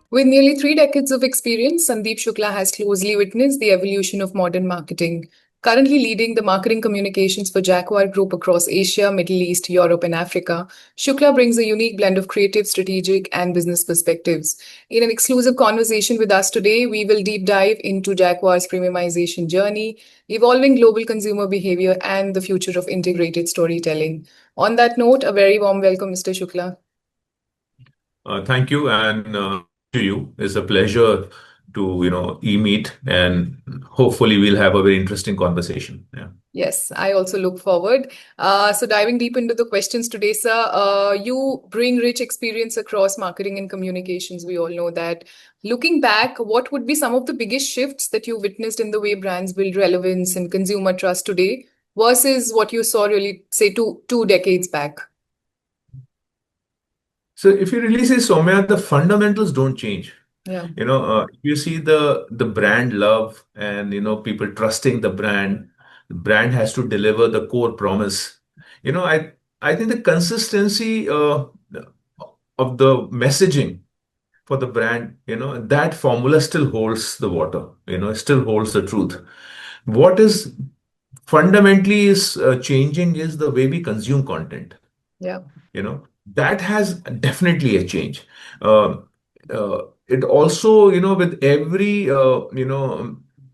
With nearly 3 decades of experience, Sandeep Shukla has closely witnessed the evolution of modern marketing. Currently leading the marketing communications for Jaquar Group across Asia, Middle East, Europe, and Africa, Shukla brings a unique blend of creative, strategic, and business perspectives. In an exclusive conversation with us today, we will deep dive into Jaguar's premiumization journey, evolving global consumer behavior, and the future of integrated storytelling. On that note, a very warm welcome, Mr. Shukla. Thank you, and to you. It's a pleasure to e-meet, and hopefully we'll have a very interesting conversation. Yeah. Yes, I also look forward. So, diving deep into the questions today, sir, you bring rich experience across marketing and communications. We all know that. Looking back, what would be some of the biggest shifts that you witnessed in the way brands build relevance and consumer trust today versus what you saw really, say, two decades back? So if you really say, Soumya, the fundamentals don't change. Yeah. If you see the brand love and people trusting the brand has to deliver the core promise. I think the consistency of the messaging for the brand, that formula still holds the water, it still holds the truth. What is fundamentally is changing is the way we consume content. Yeah. That has definitely a change. Uh, it also, with every,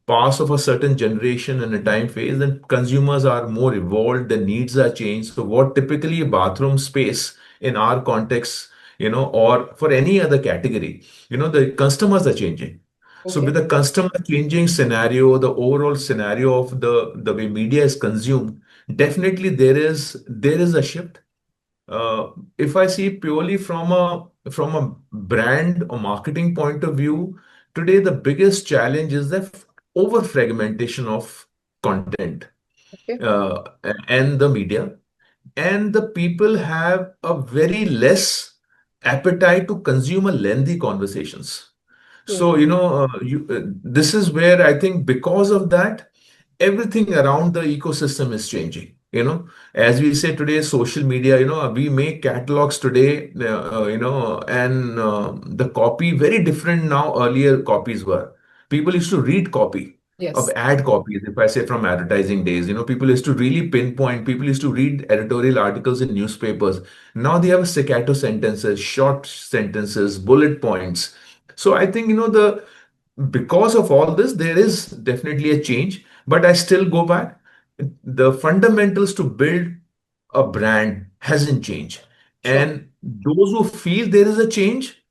pass of a certain generation and a time phase, then consumers are more evolved, their needs are changed. So what typically a bathroom space in our context, or for any other category, the customers are changing. So with Okay. the customer changing scenario, the overall scenario of the way media is consumed, definitely there is a shift. If I see purely from a brand or marketing point of view, today the biggest challenge is the over fragmentation of content Okay. uh, and the media, and the people have a very less appetite to consume a lengthy conversations. True. So this is where I think because of that, everything around the ecosystem is changing. As we say today, social media. We make catalogs today. And the copy very different now. Earlier copies were people used to read copy of Yes. ad copies. If I say from advertising days, people used to really pinpoint. People used to read editorial articles in newspapers. Now they have staccato sentences, short sentences, bullet points. So I think the because of all this, there is definitely a change. But I still go back. The fundamentals to build a brand hasn't changed. Sure. And those who feel there is a change,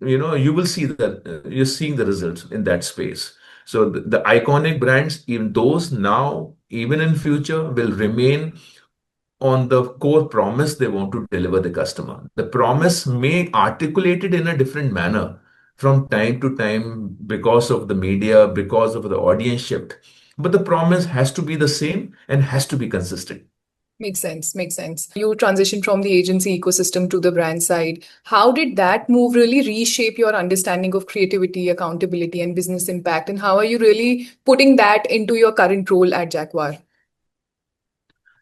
you will see that you're seeing the results in that space. So the iconic brands, even those now, even in future, will remain on the core promise they want to deliver the customer. The promise may articulate it in a different manner from time to time because of the media, because of the audience shift. But the promise has to be the same and has to be consistent. Makes sense. Makes sense. You transitioned from the agency ecosystem to the brand side. How did that move really reshape your understanding of creativity, accountability, and business impact? And how are you really putting that into your current role at Jaguar?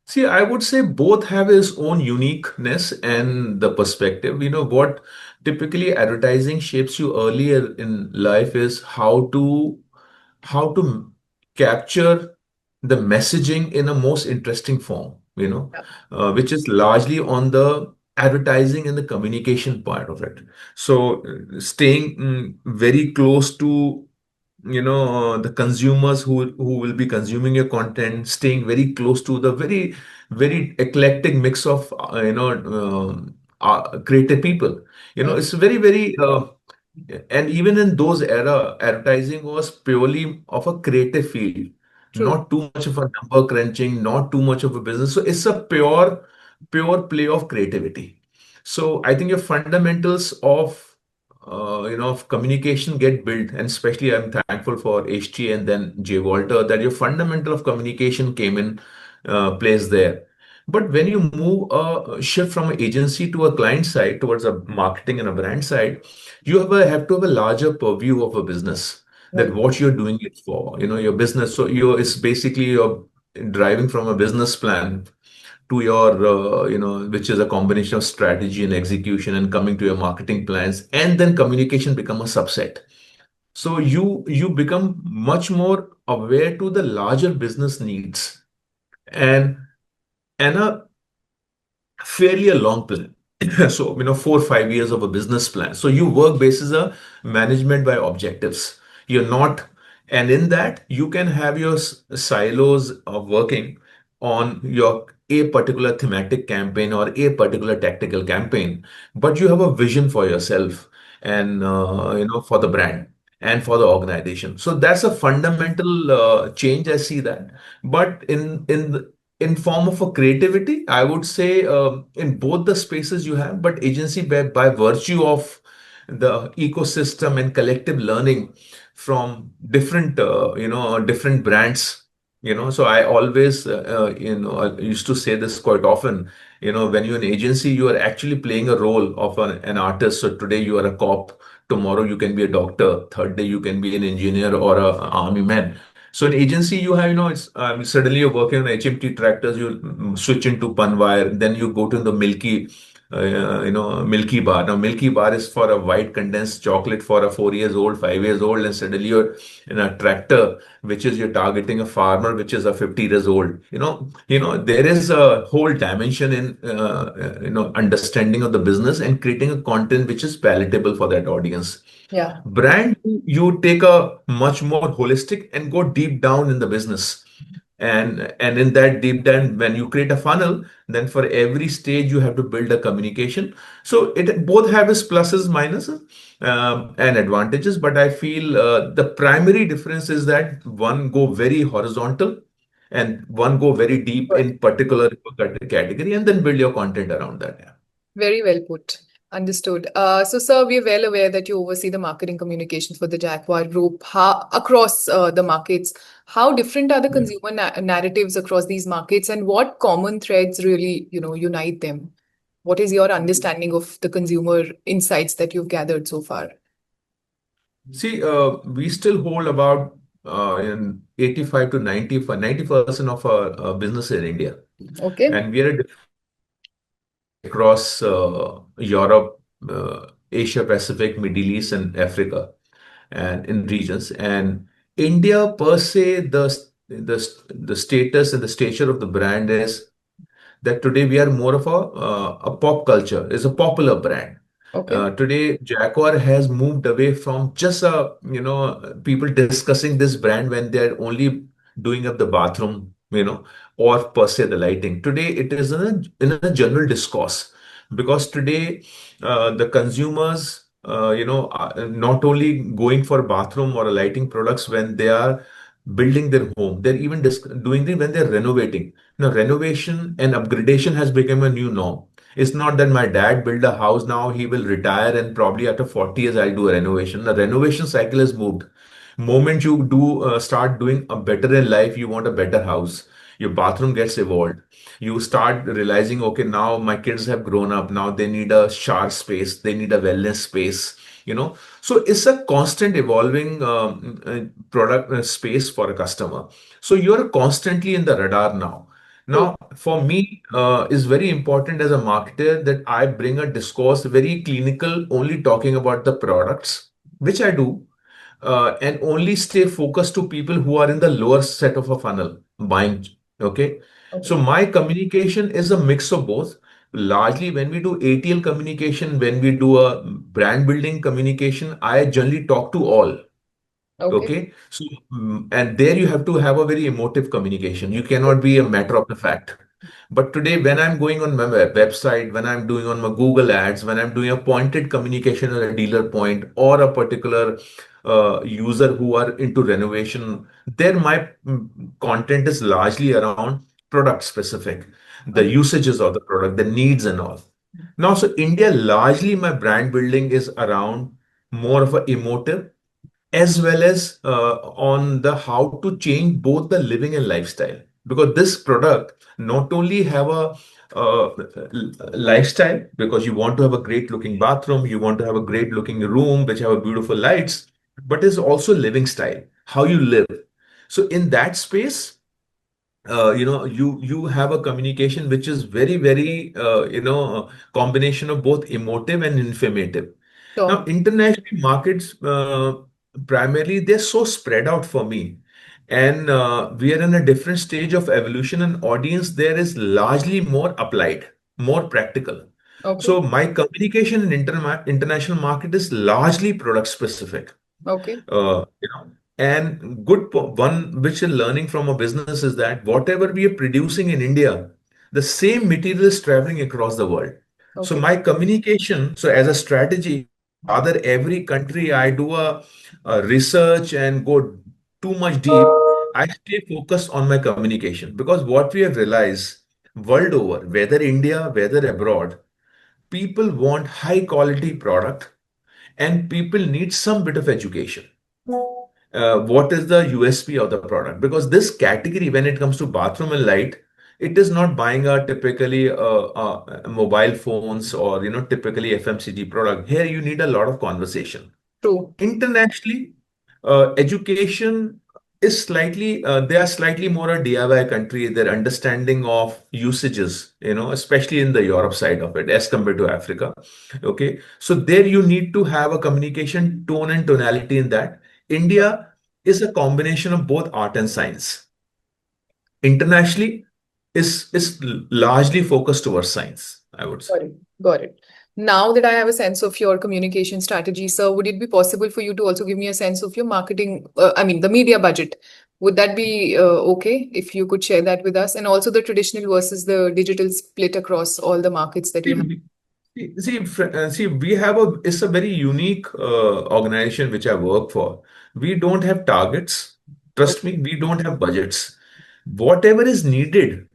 See, I would say both have its own uniqueness and the perspective. What typically advertising shapes you earlier in life is how to capture the messaging in a most interesting form, Yeah. which is largely on the advertising and the communication part of it. So staying very close to the consumers who will be consuming your content, staying very close to the very very eclectic mix of creative people. Right. It's very very and even in those era, advertising was purely of a creative field, True. not too much of a number crunching, not too much of a business. So it's a pure play of creativity. So I think your fundamentals of communication get built, and especially I'm thankful for HT and then J Walter that your fundamental of communication came in place there. But when you move a shift from an agency to a client side towards a marketing and a brand side, you have to have a larger purview of a business, that Right. what you're doing it for, your business. So it's basically you're driving from a business plan to your which is a combination of strategy and execution, and coming to your marketing plans, and then communication become a subset. So you become much more aware to the larger business needs, and a fairly a long plan. So, 4 or 5 years of a business plan. So you work basis a management by objectives. You're not, and in that you can have your silos of working on your a particular thematic campaign or a particular tactical campaign, but you have a vision for yourself, and for the brand and for the organization. So that's a fundamental change. I see that, but in form of a creativity, I would say, in both the spaces you have, but agency by virtue of the ecosystem and collective learning from different brands. So I always, I used to say this quite often. When you're an agency, you are actually playing a role of an artist. So today you are a cop, tomorrow you can be a doctor, third day you can be an engineer or a army man. So in agency, you have, it's suddenly you're working on HMT tractors, you switch into Panwire, then you go to the Milky Bar. Now, Milky Bar is for a white condensed chocolate for a 4 years old, 5 years old, and suddenly you're in a tractor, which is you're targeting a farmer, which is a 50 years old. There is a whole dimension in understanding of the business and creating a content which is palatable for that audience. Yeah. Brand, you take a much more holistic and go deep down in the business. And in that deep down, when you create a funnel, then for every stage you have to build a communication. So it both have its pluses, minuses, and advantages. But I feel the primary difference is that one go very horizontal and one go very deep in particular category, and then build your content around that. Yeah. Very well put. Understood. So, sir, we're well aware that you oversee the marketing communications for the Jaquar Group across the markets. How different are the Yeah. consumer narratives across these markets, and what common threads really, unite them? What is your understanding of the consumer insights that you've gathered so far? See, we still hold about in 85 to 90% of our business in India. Okay. And we are across Europe, Asia Pacific, Middle East, and Africa, and in regions. And India per se, the status and the stature of the brand is that today we are more of a pop culture, is a popular brand. Okay. Today, Jaguar has moved away from just people discussing this brand when they're only doing up the bathroom, or per se the lighting. Today, it is in a general discourse, because today the consumers, are not only going for bathroom or lighting products when they are building their home, they're even doing it when they're renovating. Now, renovation and upgradation has become a new norm. It's not that my dad built a house, now he will retire and probably after 40 years I'll do a renovation. The renovation cycle has moved. Moment you do start doing a better in life, you want a better house. Your bathroom gets evolved. You start realizing, okay, now my kids have grown up. Now they need a shower space. They need a wellness space. So it's a constant evolving product space for a customer. So you're constantly in the radar now. True. Now, for me, is very important as a marketer that I bring a discourse very clinical, only talking about the products, which I do, and only stay focused to people who are in the lower set of a funnel buying. Okay. So Okay. my communication is a mix of both. Largely, when we do ATL communication, when we do a brand building communication, I generally talk to all. Okay. Okay. So, and there you have to have a very emotive communication. You cannot be a matter of the fact. But today, when I'm going on my website, when I'm doing on my Google ads, when I'm doing a pointed communication at a dealer point or a particular user who are into renovation, there my content is largely around product specific, the Understood. usages of the product, the needs and all. Now, so India, largely my brand building is around more of a emotive, as well as on the how to change both the living and lifestyle, because this product not only have a lifestyle, because you want to have a great looking bathroom, you want to have a great looking room which have a beautiful lights, but is also living style, how you live. So in that space, you have a communication which is very, very, combination of both emotive and informative. Now, Sure. international markets, primarily, they're so spread out for me. And we are in a different stage of evolution, and audience there is largely more applied, more practical. Okay. So my communication in international market is largely product specific. Okay. And one which is learning from a business is that whatever we are producing in India, the same material is traveling across the world. So Okay. my communication, so as a strategy, rather every country I do a research and go too much deep, I stay focused on my communication because what we have realized world over, whether India, whether abroad, people want high quality product and people need some bit of education. What is the USP of the product? Because this category, when it comes to bathroom and light, it is not buying a typically mobile phones or typically FMCG product. Here you need a lot of conversation. True. Internationally, education is slightly, they are slightly more a DIY country. Their understanding of usages, especially in the Europe side of it, as compared to Africa. Okay. So there you need to have a communication tone and tonality in that. India is a combination of both art and science. Internationally, is largely focused towards science, I would say. Got it. Got it. Now that I have a sense of your communication strategy, sir, would it be possible for you to also give me a sense of your marketing, I mean, the media budget? Would that be okay if you could share that with us? And also the traditional versus the digital split across all the markets that you have. See, we have it's a very unique organization which I work for. We don't have targets. Trust Okay. me, we don't have budgets. Whatever is needed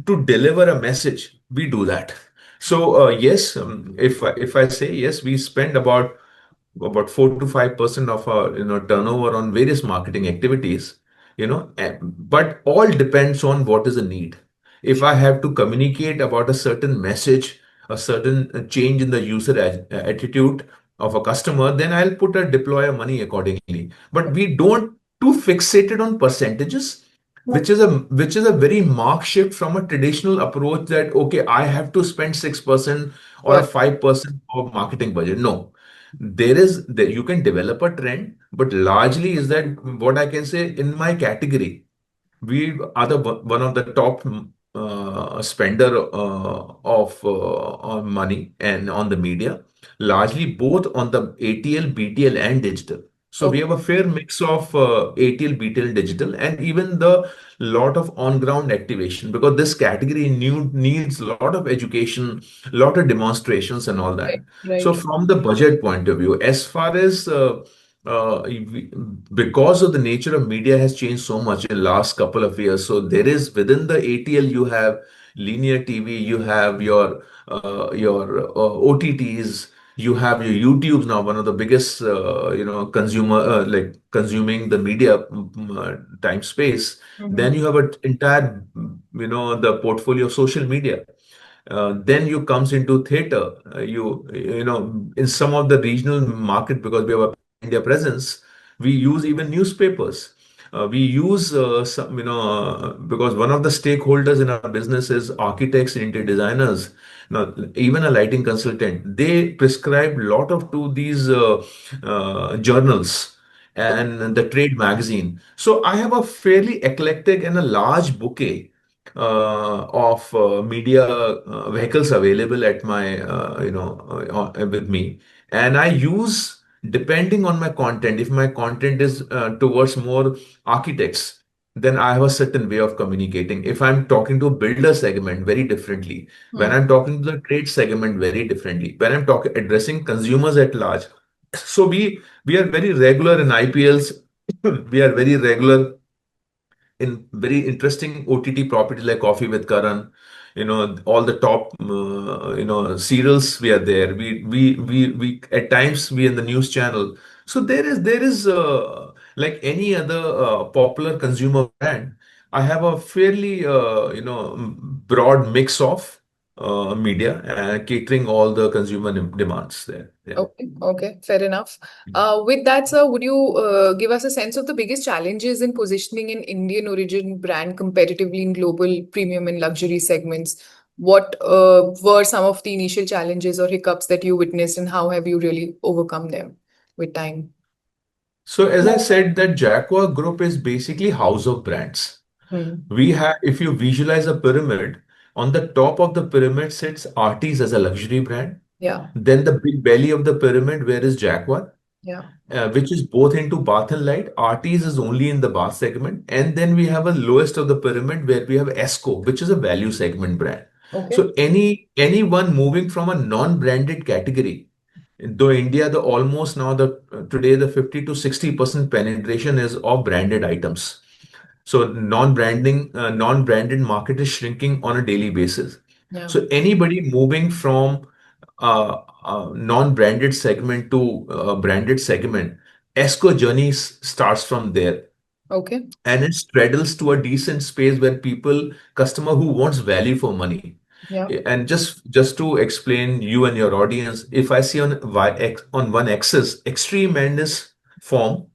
to deliver a message, we do that. So yes, if I say yes, we spend about 4 to 5% of our turnover on various marketing activities. But all depends on what is the need. If I have to communicate about a certain message, a certain change in the user attitude of a customer, then I'll put a deploy money accordingly. But we don't too fixated on percentages, which is a very marked shift from a traditional approach that okay, I have to spend 6% or a Got 5% of marketing budget. No, there is that you can develop a trend, but largely is that what I can say in my category, we are one of the top spender on money and on the media, largely both on the ATL, BTL, and digital. So we Okay. have a fair mix of ATL, BTL, digital, and even the lot of on-ground activation because this category needs a lot of education, lot of demonstrations, and all that. Right. So Right. from the budget point of view, as far as because of the nature of media has changed so much in last couple of years. So there is within the ATL you have linear TV, you have your OTTs, you have your YouTube's now one of the biggest consumer like consuming the media time space. Mm-hmm. Then you have an entire the portfolio of social media. Then you comes into theater. In some of the regional market because we have a India presence, we use even newspapers. We use some, because one of the stakeholders in our business is architects and interior designers. Now, even a lighting consultant, they prescribe lot of to these journals and the trade magazine. So I have a fairly eclectic and a large bouquet of media vehicles available at my with me, and I use depending on my content. If my content is towards more architects, then I have a certain way of communicating. If I'm talking to a builder segment, very differently. When Hmm. I'm talking to the trade segment, very differently. When I'm talking addressing consumers at large, so we are very regular in IPLs. We are very regular in very interesting OTT properties like Coffee with Karan, all the top, serials we are there. We at times we in the news channel. So there is like any other popular consumer brand. I have a fairly broad mix of. media and catering all the consumer demands there. Yeah. Okay, okay, fair enough. With that, sir, would you give us a sense of the biggest challenges in positioning an Indian origin brand competitively in global premium and luxury segments? What were some of the initial challenges or hiccups that you witnessed, and how have you really overcome them with time? So as I said, that Jaguar Group is basically house of brands. Hmm. We have, if you visualize a pyramid, on the top of the pyramid sits Artis as a luxury brand. Yeah, Then the big belly of the pyramid, where is Jaguar, yeah. which is both into bath and light. Artis is only in the bath segment. And then we have a lowest of the pyramid where we have Esco, which is a value segment brand. Okay. So anyone moving from a non-branded category, though India, the almost now the today the 50 to 60% penetration is of branded items. So non-branded market is shrinking on a daily basis. Yeah. So anybody moving from non-branded segment to branded segment, ESCO journey starts from there, Okay. and it straddles to a decent space where customer who wants value for money. Yeah. And just to explain you and your audience, if I see on one axis, extreme end is form,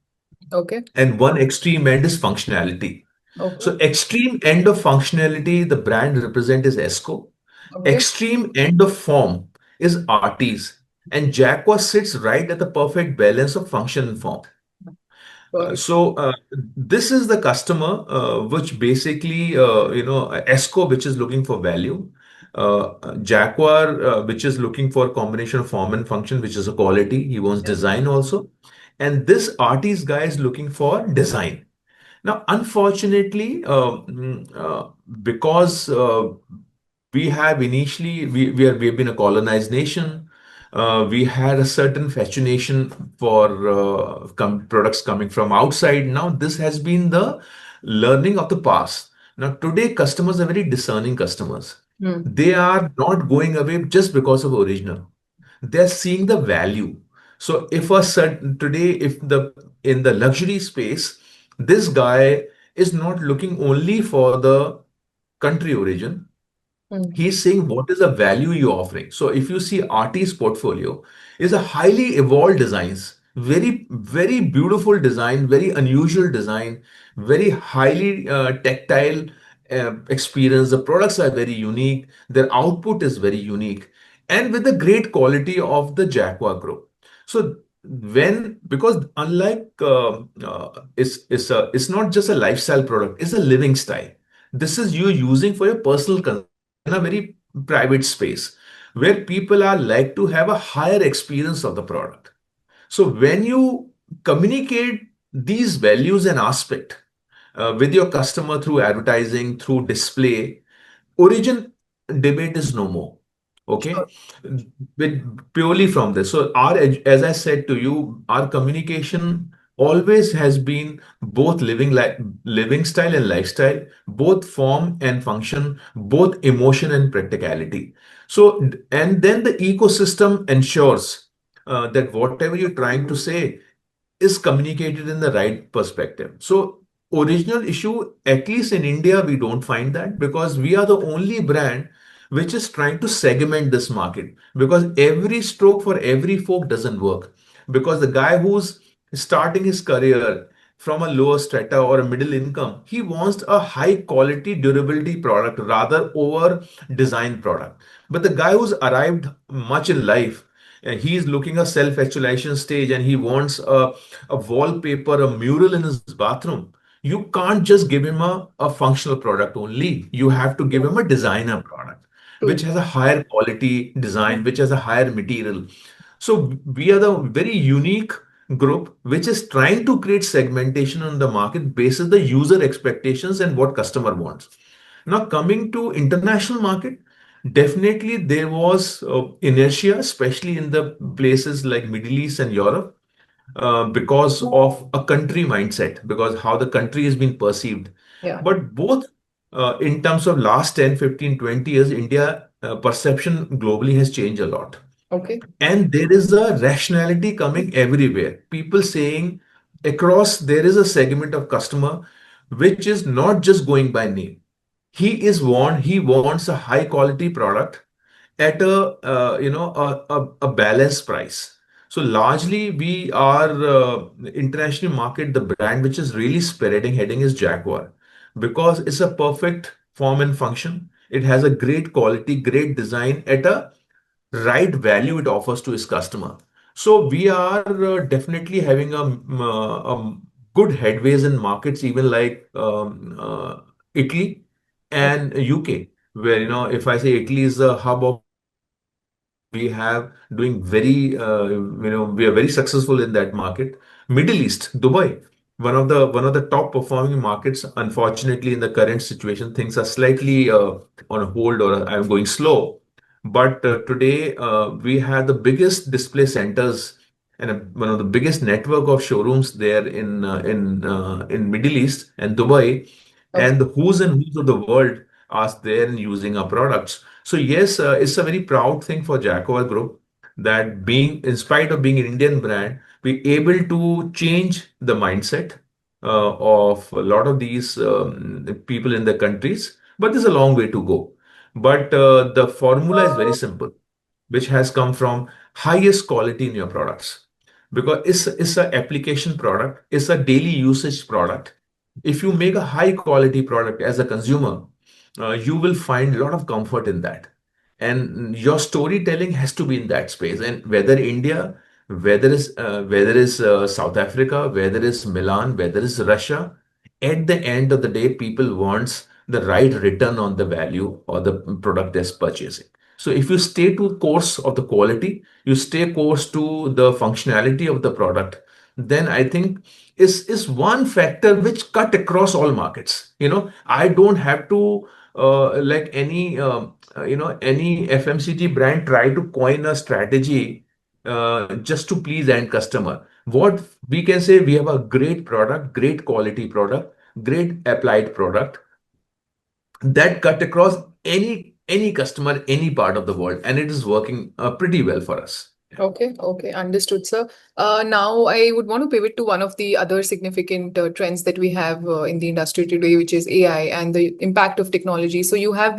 Okay. and one extreme end is functionality. Okay. So extreme end of functionality, the brand represent is ESCO. Okay. Extreme end of form is Artis. And Jaguar sits right at the perfect balance of function and form. Got it. This is the customer, which basically, ESCO, which is looking for value. Jaguar, which is looking for a combination of form and function, which is a quality. He wants Yeah. design also. And this artist guy is looking for design. Now, unfortunately, because we've been a colonized nation. We had a certain fascination for products coming from outside. Now this has been the learning of the past. Now today customers are very discerning customers. Hmm. They are not going away just because of original. They're seeing the value. So if a certain today, if the in the luxury space, this guy is not looking only for the country origin. Hmm. He's saying what is the value you're offering. So if you see Artie's portfolio is a highly evolved designs, very beautiful design, very unusual design, very highly tactile experience. The products are very unique. Their output is very unique, and with the great quality of the Jaguar Group. So when because unlike it's not just a lifestyle product, it's a living style. This is you using for your personal consumption in a very private space where people are like to have a higher experience of the product. So when you communicate these values and aspect with your customer through advertising, through display, origin debate is no more. Okay, Sure. with purely from this. So as I said to you, our communication always has been both living style and lifestyle, both form and function, both emotion and practicality. So and then the ecosystem ensures that whatever you're trying to say is communicated in the right perspective. So, original issue, at least in India, we don't find that because we are the only brand which is trying to segment this market because every stroke for every folk doesn't work. Because the guy who's starting his career from a lower strata or a middle income, he wants a high quality durability product rather over design product. But the guy who's arrived much in life, and he's looking a self-actualization stage and he wants a wallpaper, a mural in his bathroom. You can't just give him a functional product only. You have to give Yeah. him a designer product, which True. has a higher quality design, which has a higher material. So we are the very unique group which is trying to create segmentation on the market based on the user expectations and what customer wants. Now coming to international market, definitely there was inertia, especially in the places like Middle East and Europe, because of a country mindset, because how the country has been perceived. Yeah. But both in terms of last 10, 15, 20 years, India perception globally has changed a lot. Okay. And there is a rationality coming everywhere. People saying across there is a segment of customer which is not just going by name. He wants a high quality product at a balanced price. So largely we are international market. The brand which is really spreading heading is Jaguar, because it's a perfect form and function. It has a great quality, great design at a right value it offers to its customer. So we are definitely having a good headways in markets, even like Italy Okay. and UK, where, if I say Italy is the hub of we have doing very we are very successful in that market. Middle East, Dubai, one of the top performing markets. Unfortunately, in the current situation, things are slightly on hold, or I'm going slow. But today we have the biggest display centers and one of the biggest network of showrooms there in Middle East and Dubai, Okay. and the who's and who's of the world are there and using our products. So yes, it's a very proud thing for Jaquar Group that, being in spite of being an Indian brand, we able to change the mindset of a lot of these people in the countries. But there's a long way to go. But the formula is very simple, which has come from highest quality in your products, because it's an application product, it's a daily usage product. If you make a high quality product as a consumer, you will find a lot of comfort in that, and your storytelling has to be in that space. And whether India, whether is South Africa, whether is Milan, whether is Russia, at the end of the day, people wants the right return on the value or the product they're purchasing. So if you stay to course of the quality, you stay course to the functionality of the product, then I think is one factor which cut across all markets. I don't have to like any FMCG brand try to coin a strategy just to please end customer. What we can say, we have a great product, great quality product, great applied product that cut across any customer, any part of the world, and it is working pretty well for us. Okay, okay, understood, sir. Now, I would want to pivot to one of the other significant trends that we have in the industry today, which is AI and the impact of technology. So, you have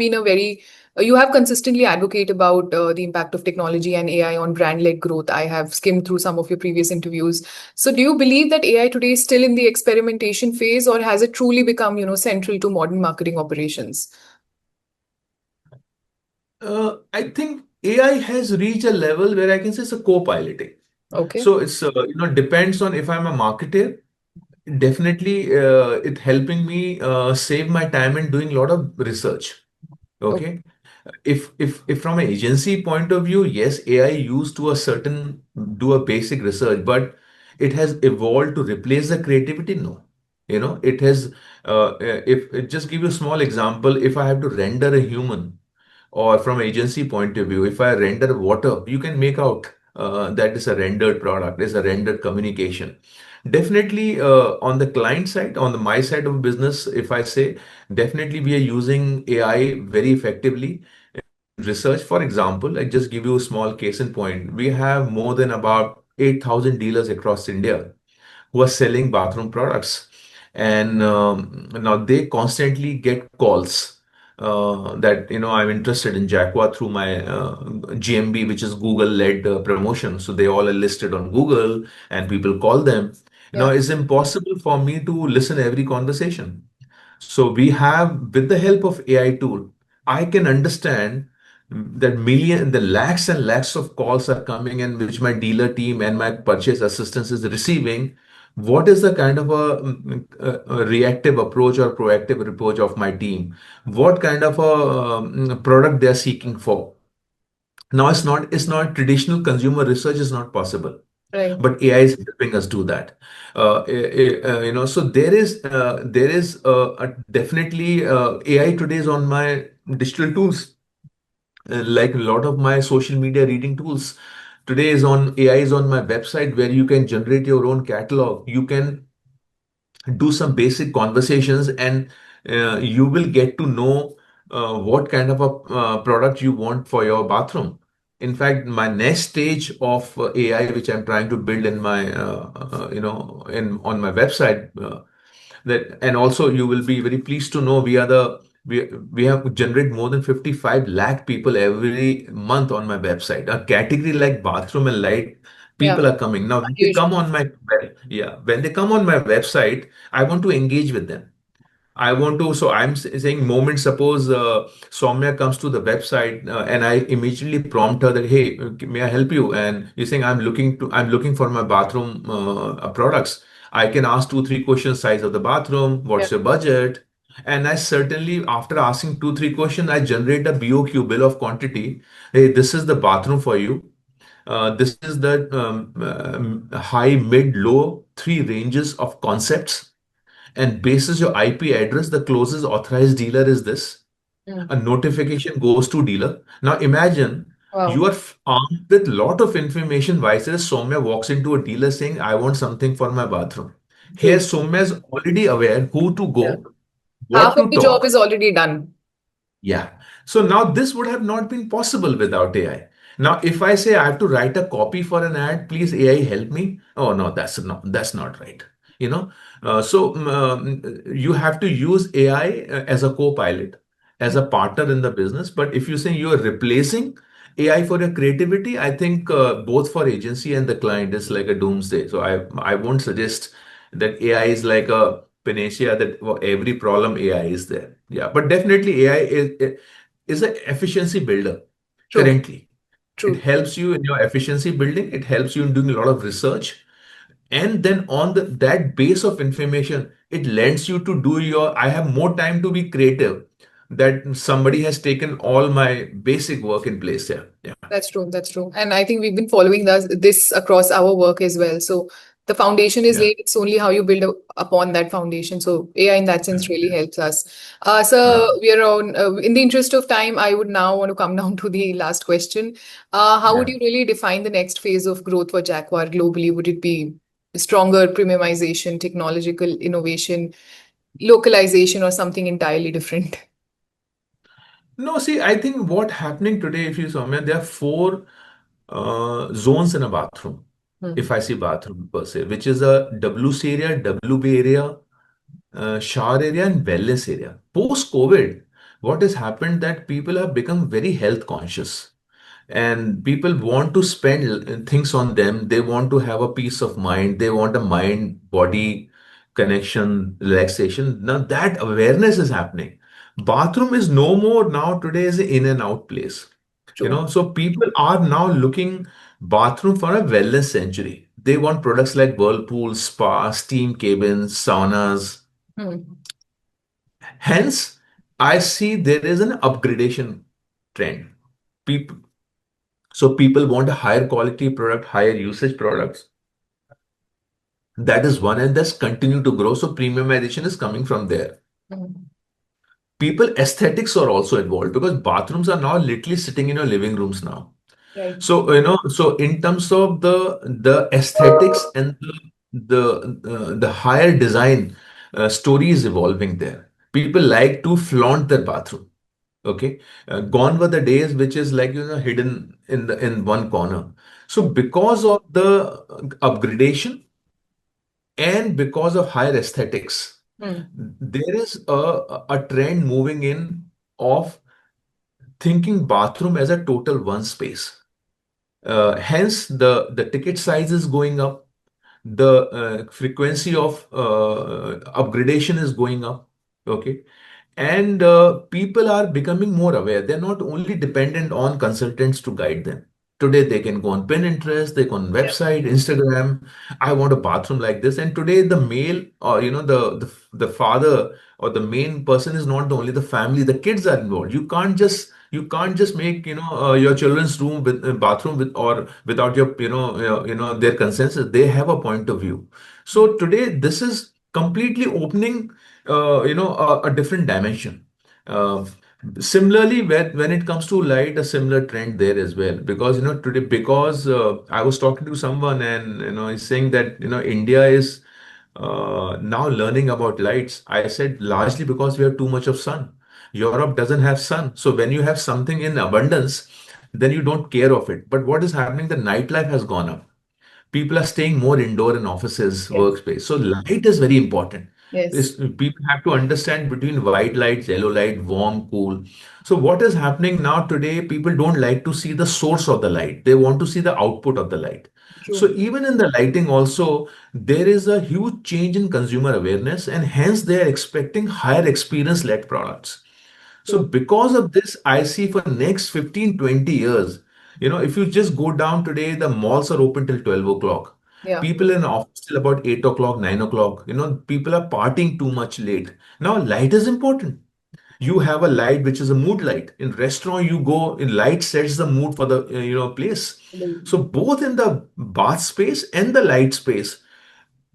consistently advocate about the impact of technology and AI on brand-led growth. I have skimmed through some of your previous interviews. So, do you believe that AI today is still in the experimentation phase, or has it truly become, central to modern marketing operations? I think AI has reached a level where I can say it's a co-piloting. Okay, So it's depends on if I'm a marketer. Definitely, it helping me save my time and doing a lot of research. okay, Okay, if from an agency point of view, yes, AI used to a certain do a basic research, but it has evolved to replace the creativity. No, it has. If just give you a small example, if I have to render a human, or from agency point of view, if I render water, you can make out that is a rendered product, is a rendered communication. Definitely, on the client side, on the my side of business, if I say, definitely we are using AI very effectively in research. For example, I just give you a small case in point. We have more than about 8,000 dealers across India who are selling bathroom products. And now they constantly get calls that, I'm interested in Jaquar through my GMB, which is Google-led promotion. So they all are listed on Google and people call them. Now yeah, it's impossible for me to listen every conversation. So we have, with the help of AI tool, I can understand that the lakhs and lakhs of calls are coming in which my dealer team and my purchase assistance is receiving. What is the kind of a reactive approach or proactive approach of my team? What kind of a product they are seeking for? Now it's not traditional consumer research is not possible, right. but AI is helping us do that. So definitely AI today is on my digital tools, like a lot of my social media reading tools. Today is on AI is on my website where you can generate your own catalog. You can do some basic conversations, and you will get to know what kind of a product you want for your bathroom. In fact, my next stage of AI, which I'm trying to build in my, in on my website, that, and also you will be very pleased to know we are the we have generate more than 55 lakh people every month on my website. A category like bathroom and light, Yeah, people are coming. Now, when they huge. come on my, yeah, when they come on my website, I want to engage with them. I want to, so I'm saying moment, suppose Soumya comes to the website and I immediately prompt her that, hey, may I help you? And you're saying I'm looking for my bathroom products. I can ask two, three questions, size of the bathroom, Yeah. what's your budget? And I certainly, after asking two, three questions, I generate a BOQ, bill of quantity. Hey, this is the bathroom for you. This is the high, mid, low, three ranges of concepts, and basis your IP address, the closest authorized dealer is this. A Mm. notification goes to dealer. Now imagine you Wow. are armed with lot of information. Vice Soumya walks into a dealer saying, I want something for my bathroom. Here True. Soumya is already aware who to Yeah. go, Half what of to the job talk. is already done. Yeah. So now this would have not been possible without AI. Now, if I say I have to write a copy for an ad, please AI help me. Oh no, that's not right. You know, you have to use AI as a co-pilot, as a partner in the business. But if you say you are replacing AI for your creativity, I think both for agency and the client is like a doomsday. So I won't suggest that AI is like a panacea that for every problem AI is there. Yeah, but definitely AI is an efficiency builder True. currently. It True. helps you in your efficiency building. It helps you in doing a lot of research. And then on that base of information, it lends you to do your, I have more time to be creative, that somebody has taken all my basic work in place here. Yeah. That's true. That's true. And I think we've been following this across our work as well. So the foundation is Yeah. laid. It's only how you build upon that foundation. So AI in that Yeah. sense really helps us. So Uh, we are on, in the interest of time, I would now want to come down to the last question. How would yeah. you really define the next phase of growth for Jaguar globally? Would it be stronger premiumization, technological innovation, localization, or something entirely different? No, see, I think what happening today, if you saw me, there are four zones in a bathroom. Hmm. If I see bathroom per se, which is a WC area, WB area, shower area, and wellness area. Post COVID, what has happened that people have become very health conscious, and people want to spend things on them. They want to have a peace of mind. They want a mind body connection, relaxation. Now that awareness is happening. Bathroom is no more now today is an in and out place. True. So people are now looking bathroom for a wellness century. They want products like whirlpool, spa, steam cabins, saunas. Hmm. Hence, I see there is an upgradation trend. People, so people want a higher quality product, higher usage products. That is one, and that's continue to grow. So premiumization is coming from there. Hmm. People aesthetics are also involved because bathrooms are now literally sitting in your living rooms now. Right. So so in terms of the aesthetics and the higher design, story is evolving there. People like to flaunt their bathroom. Okay, gone were the days which is like hidden in one corner. So because of the upgradation and because of higher aesthetics, Hmm. there is a trend moving in of thinking bathroom as a total one space. Hence, the ticket size is going up, the frequency of upgradation is going up. Okay, and people are becoming more aware. They're not only dependent on consultants to guide them. Today they can go on Pinterest, they go on Yeah. website, Instagram. I want a bathroom like this. And today the male, or the father or the main person is not the only the family. The kids are involved. You can't just make your children's room with bathroom with or without your their consensus. They have a point of view. So today this is completely opening a different dimension. Uh, Similarly, when it comes to light, a similar trend there as well. Because today, because I was talking to someone and he's saying that India is now learning about lights. I said largely because we have too much of sun. Europe doesn't have sun, so when you have something in abundance, then you don't care of it. But what is happening? The nightlife has gone up. People are staying more indoor in offices, Yeah. workspace. So light is very important. Yes. People have to understand between white light, yellow light, warm, cool. So what is happening now today? People don't like to see the source of the light. They want to see the output of the light. So True. even in the lighting also, there is a huge change in consumer awareness, and hence they are expecting higher experience-led products. So True. because of this, I see for next 15, 20 years, if you just go down today, the malls are open till 12 o'clock. Yeah. People in office till about 8 o'clock, 9 o'clock. People are partying too much late. Now, light is important. You have a light which is a mood light. In restaurant, you go in light sets the mood for the place. Agree. So both in the bath space and the light space,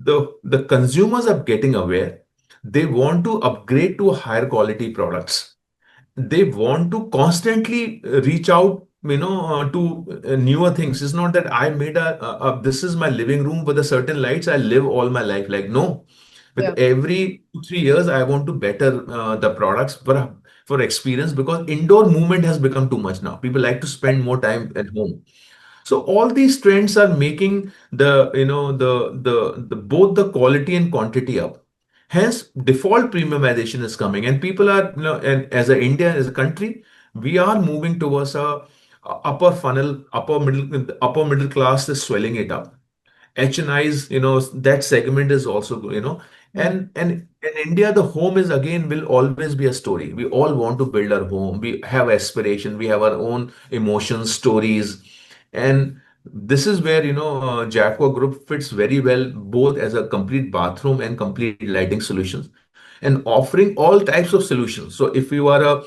the consumers are getting aware. They want to upgrade to higher quality products. They want to constantly reach out to newer things. It's not that I made this is my living room with a certain lights, I live all my life. Like, no, with Yeah. every 2 3 years I want to better the products for experience, because indoor movement has become too much now. People like to spend more time at home. So all these trends are making the both the quality and quantity up. Hence, default premiumization is coming, and people are, and as a India, as a country, we are moving towards a upper funnel, upper middle class is swelling it up. HNIs, that segment is also, Hmm. and in India, the home is again will always be a story. We all want to build our home. We have aspiration. We have our own emotions, stories, and this is where Jaquar Group fits very well, both as a complete bathroom and complete lighting solutions, and offering all types of solutions. So if you are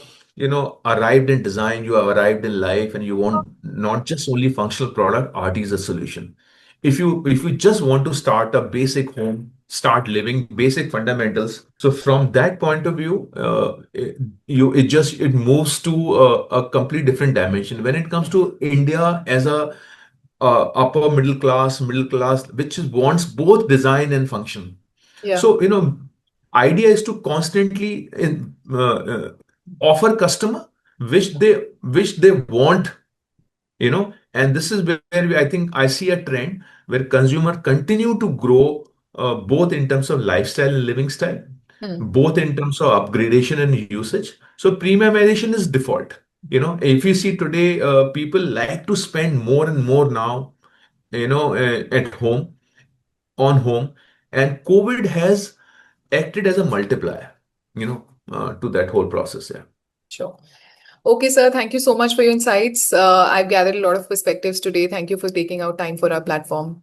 arrived in design, you have arrived in life, and you want not just only functional product, art is a solution. If you just want to start a basic home, start living basic fundamentals, so from that point of view, it moves to a complete different dimension when it comes to India as a upper middle class, which wants both design and function. Yeah. So, idea is to constantly offer customer which they want, and this is where I think I see a trend where consumer continue to grow, both in terms of lifestyle and living style, Hmm. both in terms of upgradation and usage. So premiumization is default. If you see today, people like to spend more and more now, at home, on home, and COVID has acted as a multiplier, to that whole process. Yeah. Sure. Okay, sir. Thank you so much for your insights. I've gathered a lot of perspectives today. Thank you for taking out time for our platform.